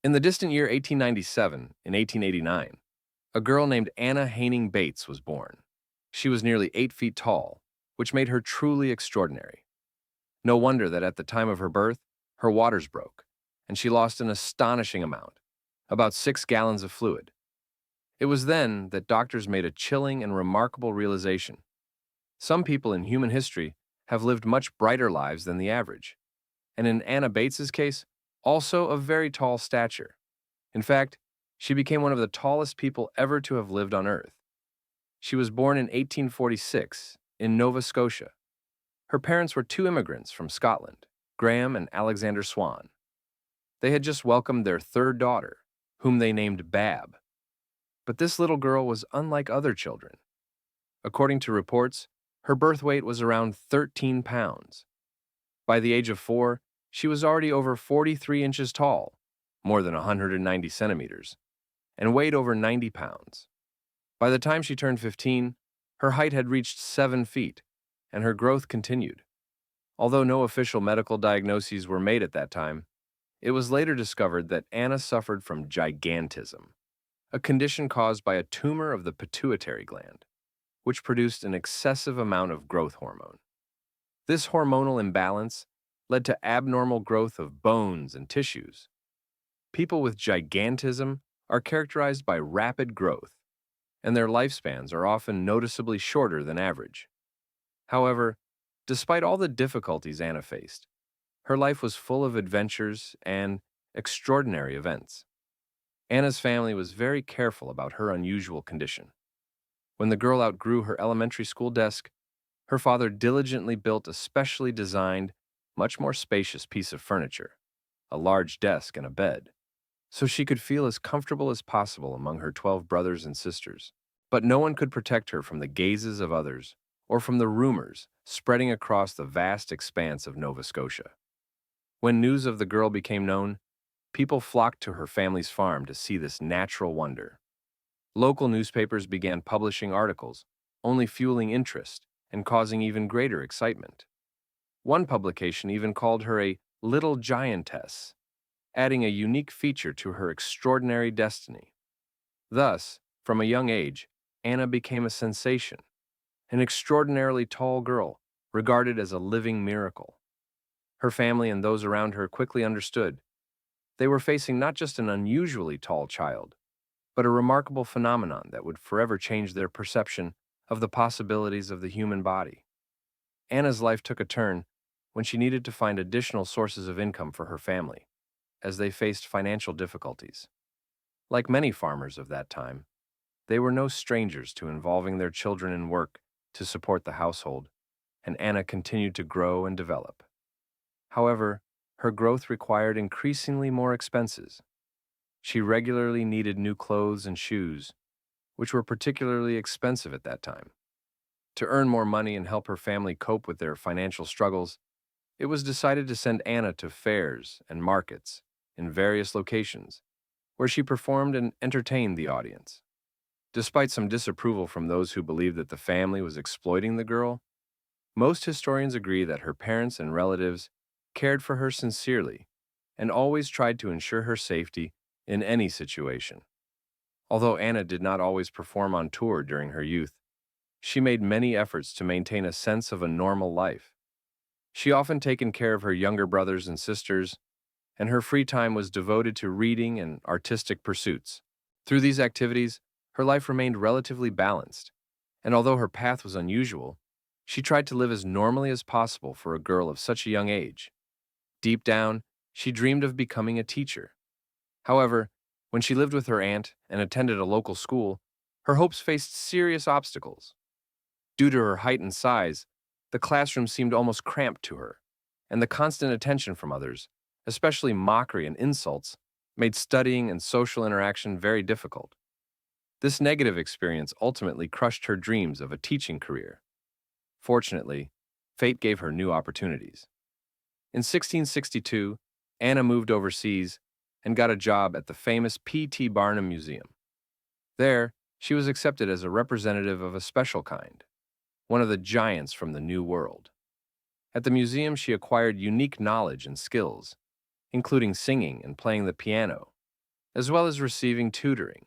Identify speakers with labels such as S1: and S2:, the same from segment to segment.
S1: In the distant year 1897, in 1889, a girl named Anna Haining Bates was born. She was nearly 8 feet tall, which made her truly extraordinary. No wonder that at the time of her birth, her waters broke, and she lost an astonishing amount, about 6 gallons of fluid. It was then that doctors made a chilling and remarkable realization. Some people in human history have lived much brighter lives than the average, and in Anna Bates's case, also of very tall stature. In fact, she became one of the tallest people ever to have lived on Earth. She was born in 1846 in Nova Scotia. Her parents were 2 immigrants from Scotland, Graham and Alexander Swan. They had just welcomed their 3rd daughter, whom they named Bab. But this little girl was unlike other children. According to reports, her birth weight was around 13 pounds. By the age of 4, she was already over 43 inches tall, more than 190 centimeters, and weighed over 90 pounds. By the time she turned 15, her height had reached 7 feet, and her growth continued. Although no official medical diagnoses were made at that time, it was later discovered that Anna suffered from gigantism, a condition caused by a tumor of the pituitary gland, which produced an excessive amount of growth hormone. This hormonal imbalance led to abnormal growth of bones and tissues. People with gigantism are characterized by rapid growth, and their lifespans are often noticeably shorter than average. However, despite all the difficulties Anna faced, her life was full of adventures and extraordinary events. Anna's family was very careful about her unusual condition. When the girl outgrew her elementary school desk, her father diligently built a specially designed, much more spacious piece of furniture, a large desk and a bed, so she could feel as comfortable as possible among her 12 brothers and sisters. But no one could protect her from the gazes of others or from the rumors spreading across the vast expanse of Nova Scotia. When news of the girl became known, people flocked to her family's farm to see this natural wonder. Local newspapers began publishing articles, only fueling interest and causing even greater excitement. One publication even called her a little giantess, adding a unique feature to her extraordinary destiny. Thus, from a young age, Anna became a sensation, an extraordinarily tall girl, regarded as a living miracle. Her family and those around her quickly understood. They were facing not just an unusually tall child, but a remarkable phenomenon that would forever change their perception of the possibilities of the human body. Anna's life took a turn when she needed to find additional sources of income for her family, as they faced financial difficulties. Like many farmers of that time, they were no strangers to involving their children in work to support the household, and Anna continued to grow and develop. However, her growth required increasingly more expenses. She regularly needed new clothes and shoes, which were particularly expensive at that time. To earn more money and help her family cope with their financial struggles, it was decided to send Anna to fairs and markets in various locations, where she performed and entertained the audience. Despite some disapproval from those who believed that the family was exploiting the girl, most historians agree that her parents and relatives cared for her sincerely and always tried to ensure her safety in any situation. Although Anna did not always perform on tour during her youth, she made many efforts to maintain a sense of a normal life. She often taken care of her younger brothers and sisters, and her free time was devoted to reading and artistic pursuits. Through these activities, her life remained relatively balanced, and although her path was unusual, she tried to live as normally as possible for a girl of such a young age. Deep down, she dreamed of becoming a teacher. However, when she lived with her aunt and attended a local school, her hopes faced serious obstacles. Due to her height and size, the classroom seemed almost cramped to her, and the constant attention from others, especially mockery and insults, made studying and social interaction very difficult. This negative experience ultimately crushed her dreams of a teaching career. Fortunately, fate gave her new opportunities. In 1662, Anna moved overseas and got a job at the famous P.T. Barnum Museum. There, she was accepted as a representative of a special kind, one of the giants from the New World. At the museum, she acquired unique knowledge and skills, including singing and playing the piano, as well as receiving tutoring.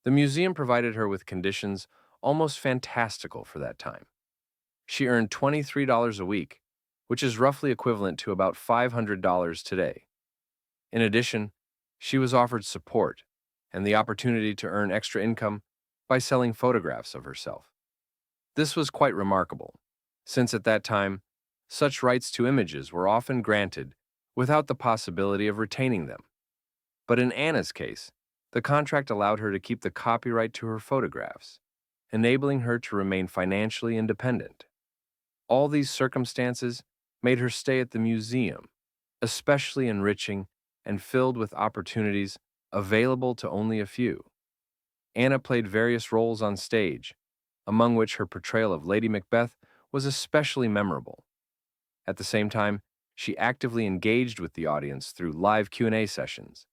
S1: The museum provided her with conditions almost fantastical for that time. She earned $23 a week, which is roughly equivalent to about $500 today. In addition, she was offered support and the opportunity to earn extra income by selling photographs of herself. This was quite remarkable, since at that time, such rights to images were often granted without the possibility of retaining them. But in Anna's case, the contract allowed her to keep the copyright to her photographs, enabling her to remain financially independent. All these circumstances made her stay at the museum especially enriching and filled with opportunities available to only a few. Anna played various roles on stage, among which her portrayal of Lady Macbeth was especially memorable. At the same time, she actively engaged with the audience through live Q&A sessions,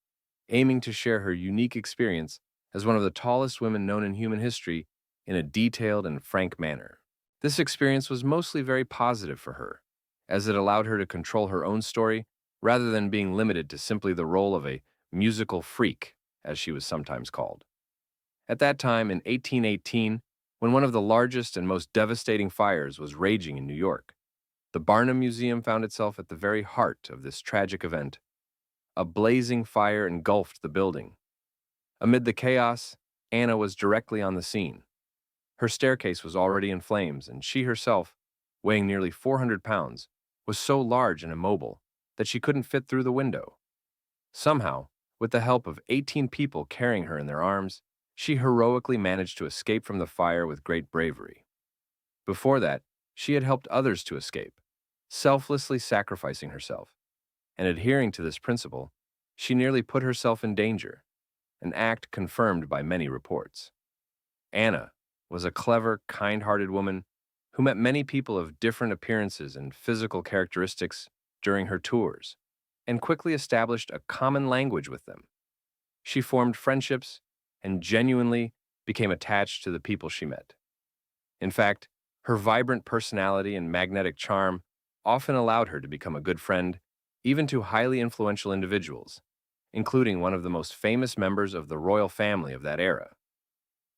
S1: aiming to share her unique experience as one of the tallest women known in human history in a detailed and frank manner. This experience was mostly very positive for her, as it allowed her to control her own story rather than being limited to simply the role of a musical freak, as she was sometimes called. At that time, in 1818, when one of the largest and most devastating fires was raging in New York, the Barnum Museum found itself at the very heart of this tragic event. A blazing fire engulfed the building. Amid the chaos, Anna was directly on the scene. Her staircase was already in flames, and she herself, weighing nearly 400 pounds, was so large and immobile that she couldn't fit through the window. Somehow, with the help of 18 people carrying her in their arms, she heroically managed to escape from the fire with great bravery. Before that, she had helped others to escape, selflessly sacrificing herself. And adhering to this principle, she nearly put herself in danger, an act confirmed by many reports. Anna was a clever, kind-hearted woman who met many people of different appearances and physical characteristics during her tours, and quickly established a common language with them. She formed friendships and genuinely became attached to the people she met. In fact, her vibrant personality and magnetic charm often allowed her to become a good friend even to highly influential individuals, including one of the most famous members of the royal family of that era.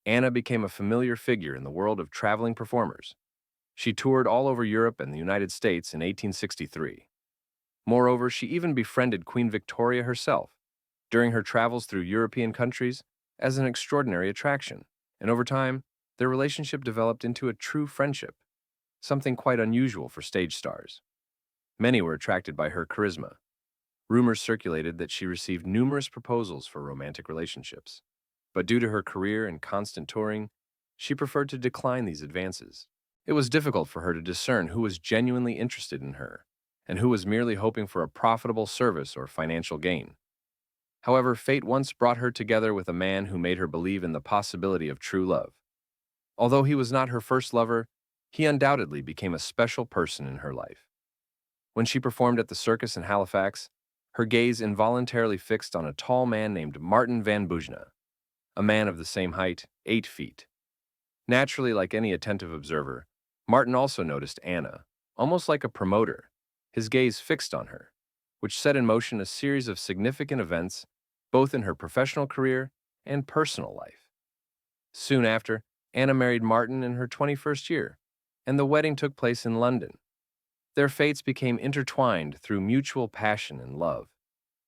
S1: Anna became a familiar figure in the world of traveling performers. She toured all over Europe and the United States in 1863. Moreover, she even befriended Queen Victoria herself during her travels through European countries as an extraordinary attraction, and over time, their relationship developed into a true friendship, something quite unusual for stage stars. Many were attracted by her charisma. Rumors circulated that she received numerous proposals for romantic relationships, but due to her career and constant touring, she preferred to decline these advances. It was difficult for her to discern who was genuinely interested in her and who was merely hoping for a profitable service or financial gain. However, fate once brought her together with a man who made her believe in the possibility of true love. Although he was not her first lover, he undoubtedly became a special person in her life. When she performed at the circus in Halifax, her gaze involuntarily fixed on a tall man named Martin van Boegena, a man of the same height, 8 feet. Naturally, like any attentive observer, Martin also noticed Anna, almost like a promoter, his gaze fixed on her, which set in motion a series of significant events both in her professional career and personal life. Soon after, Anna married Martin in her 21st year, and the wedding took place in London. Their fates became intertwined through mutual passion and love,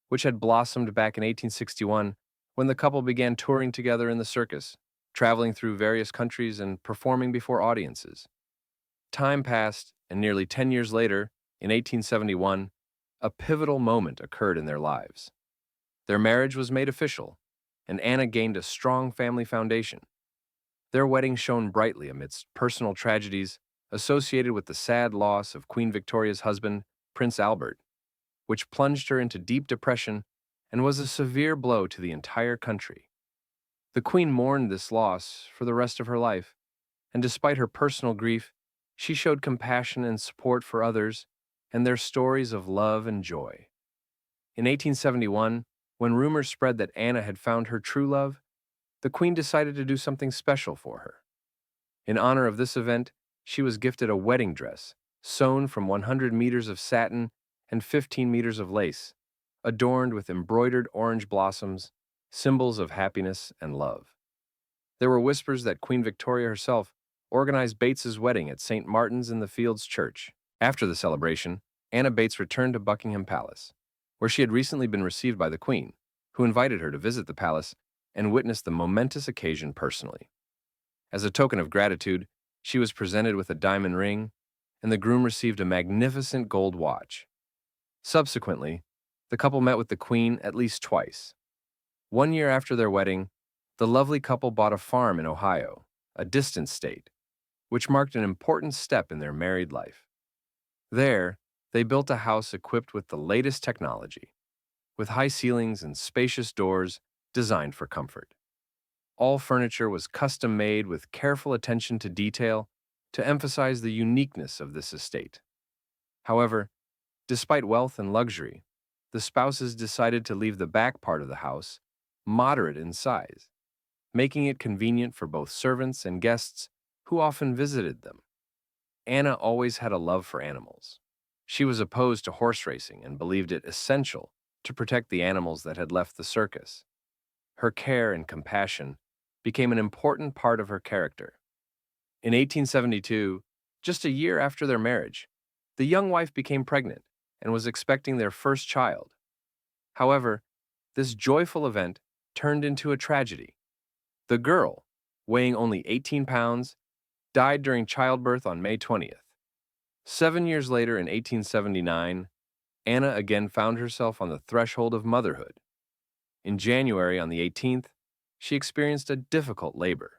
S1: which had blossomed back in 1861 when the couple began touring together in the circus, traveling through various countries and performing before audiences. Time passed, and nearly 10 years later, in 1871, a pivotal moment occurred in their lives. Their marriage was made official, and Anna gained a strong family foundation. Their wedding shone brightly amidst personal tragedies associated with the sad loss of Queen Victoria's husband, Prince Albert, which plunged her into deep depression and was a severe blow to the entire country. The Queen mourned this loss for the rest of her life, and despite her personal grief, she showed compassion and support for others and their stories of love and joy. In 1871, when rumors spread that Anna had found her true love, the Queen decided to do something special for her. In honor of this event, she was gifted a wedding dress sewn from 100 meters of satin and 15 meters of lace, adorned with embroidered orange blossoms symbols of happiness and love. There were whispers that Queen Victoria herself organized Bates's wedding at St. Martin's in the Fields Church. After the celebration, Anna Bates returned to Buckingham Palace, where she had recently been received by the Queen, who invited her to visit the palace and witness the momentous occasion personally. As a token of gratitude, she was presented with a diamond ring, and the groom received a magnificent gold watch. Subsequently, the couple met with the Queen at least twice. 1 year after their wedding, the lovely couple bought a farm in Ohio, a distant state, which marked an important step in their married life. There, they built a house equipped with the latest technology, with high ceilings and spacious doors designed for comfort. All furniture was custom-made with careful attention to detail to emphasize the uniqueness of this estate. However, despite wealth and luxury, the spouses decided to leave the back part of the house moderate in size, making it convenient for both servants and guests who often visited them. Anna always had a love for animals. She was opposed to horse racing and believed it essential to protect the animals that had left the circus. Her care and compassion became an important part of her character. In 1872, just a year after their marriage, the young wife became pregnant and was expecting their first child. However, this joyful event turned into a tragedy. The girl, weighing only 18 pounds, died during childbirth on May 20th. 7 years later, in 1879, Anna again found herself on the threshold of motherhood. In January, on the 18th, she experienced a difficult labor.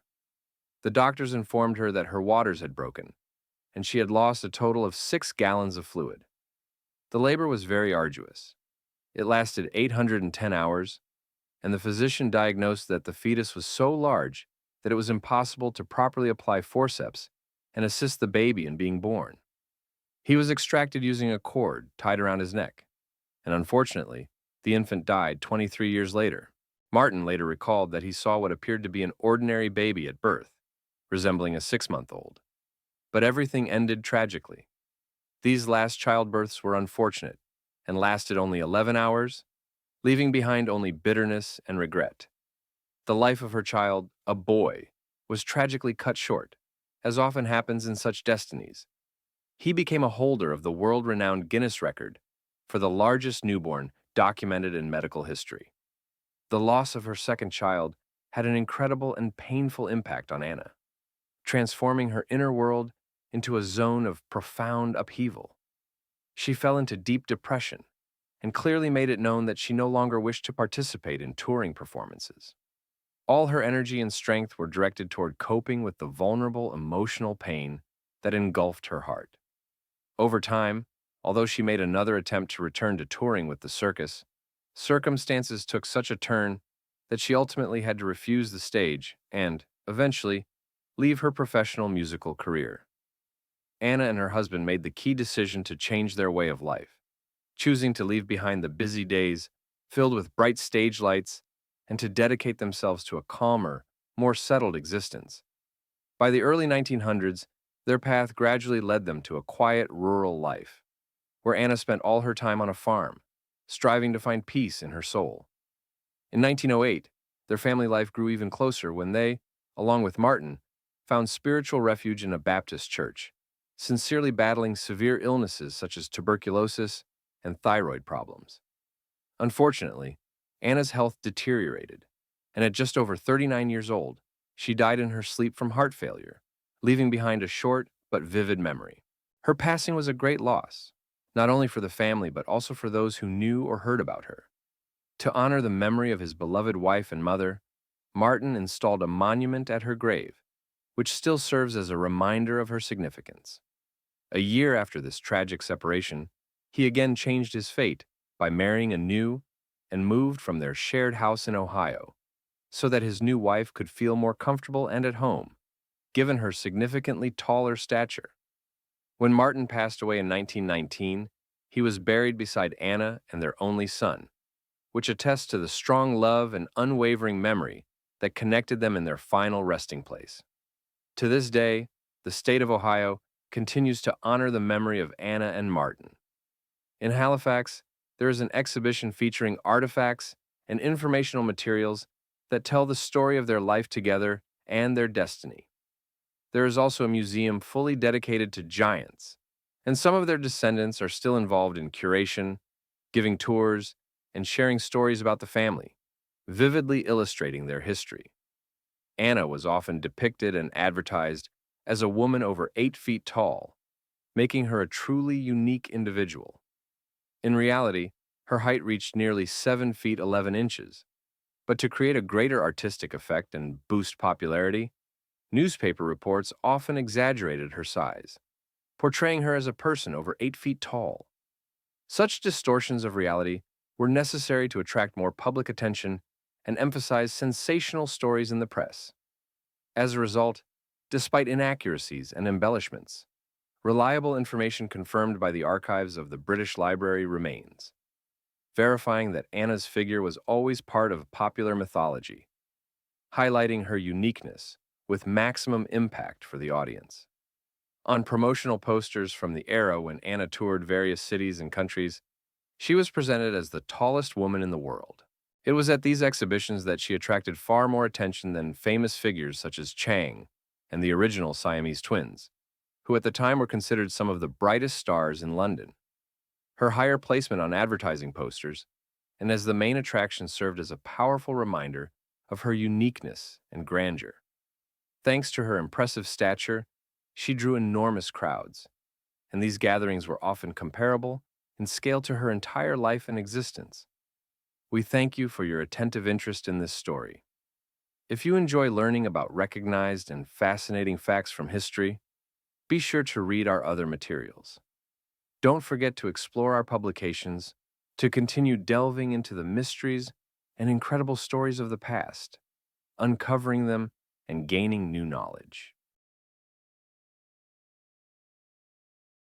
S1: The doctors informed her that her waters had broken, and she had lost a total of 6 gallons of fluid. The labor was very arduous. It lasted 810 hours, and the physician diagnosed that the fetus was so large that it was impossible to properly apply forceps and assist the baby in being born. He was extracted using a cord tied around his neck, and unfortunately, the infant died 23 years later. Martin later recalled that he saw what appeared to be an ordinary baby at birth, resembling a 6-month-old. But everything ended tragically. These last childbirths were unfortunate and lasted only 11 hours, leaving behind only bitterness and regret. The life of her child, a boy, was tragically cut short, as often happens in such destinies. He became a holder of the world-renowned Guinness record for the largest newborn documented in medical history. The loss of her second child had an incredible and painful impact on Anna, transforming her inner world into a zone of profound upheaval. She fell into deep depression and clearly made it known that she no longer wished to participate in touring performances. All her energy and strength were directed toward coping with the vulnerable emotional pain that engulfed her heart. Over time, although she made another attempt to return to touring with the circus, circumstances took such a turn that she ultimately had to refuse the stage and, eventually, leave her professional musical career. Anna and her husband made the key decision to change their way of life, choosing to leave behind the busy days filled with bright stage lights and to dedicate themselves to a calmer, more settled existence. By the early 1900s, their path gradually led them to a quiet rural life, where Anna spent all her time on a farm, striving to find peace in her soul. In 1908, their family life grew even closer when they, along with Martin, found spiritual refuge in a Baptist church, sincerely battling severe illnesses such as tuberculosis and thyroid problems. Unfortunately, Anna's health deteriorated, and at just over 39 years old, she died in her sleep from heart failure, leaving behind a short but vivid memory. Her passing was a great loss, not only for the family but also for those who knew or heard about her. To honor the memory of his beloved wife and mother, Martin installed a monument at her grave, which still serves as a reminder of her significance. A year after this tragic separation, he again changed his fate by marrying anew and moved from their shared house in Ohio, so that his new wife could feel more comfortable and at home, given her significantly taller stature. When Martin passed away in 1919, he was buried beside Anna and their only son, which attests to the strong love and unwavering memory that connected them in their final resting place. To this day, the state of Ohio continues to honor the memory of Anna and Martin. In Halifax, there is an exhibition featuring artifacts and informational materials that tell the story of their life together and their destiny. There is also a museum fully dedicated to giants, and some of their descendants are still involved in curation, giving tours, and sharing stories about the family, vividly illustrating their history. Anna was often depicted and advertised as a woman over 8 feet tall, making her a truly unique individual. In reality, her height reached nearly 7 feet 11 inches, but to create a greater artistic effect and boost popularity, newspaper reports often exaggerated her size, portraying her as a person over 8 feet tall. Such distortions of reality were necessary to attract more public attention and emphasize sensational stories in the press. As a result, despite inaccuracies and embellishments, reliable information confirmed by the archives of the British Library remains, verifying that Anna's figure was always part of popular mythology, highlighting her uniqueness with maximum impact for the audience. On promotional posters from the era when Anna toured various cities and countries, she was presented as the tallest woman in the world. It was at these exhibitions that she attracted far more attention than famous figures such as Chang and the original Siamese twins, who at the time were considered some of the brightest stars in London. Her higher placement on advertising posters and as the main attraction served as a powerful reminder of her uniqueness and grandeur. Thanks to her impressive stature, she drew enormous crowds, and these gatherings were often comparable in scale to her entire life and existence. We thank you for your attentive interest in this story. If you enjoy learning about recognized and fascinating facts from history, be sure to read our other materials. Don't forget to explore our publications to continue delving into the mysteries and incredible stories of the past, uncovering them and gaining new knowledge.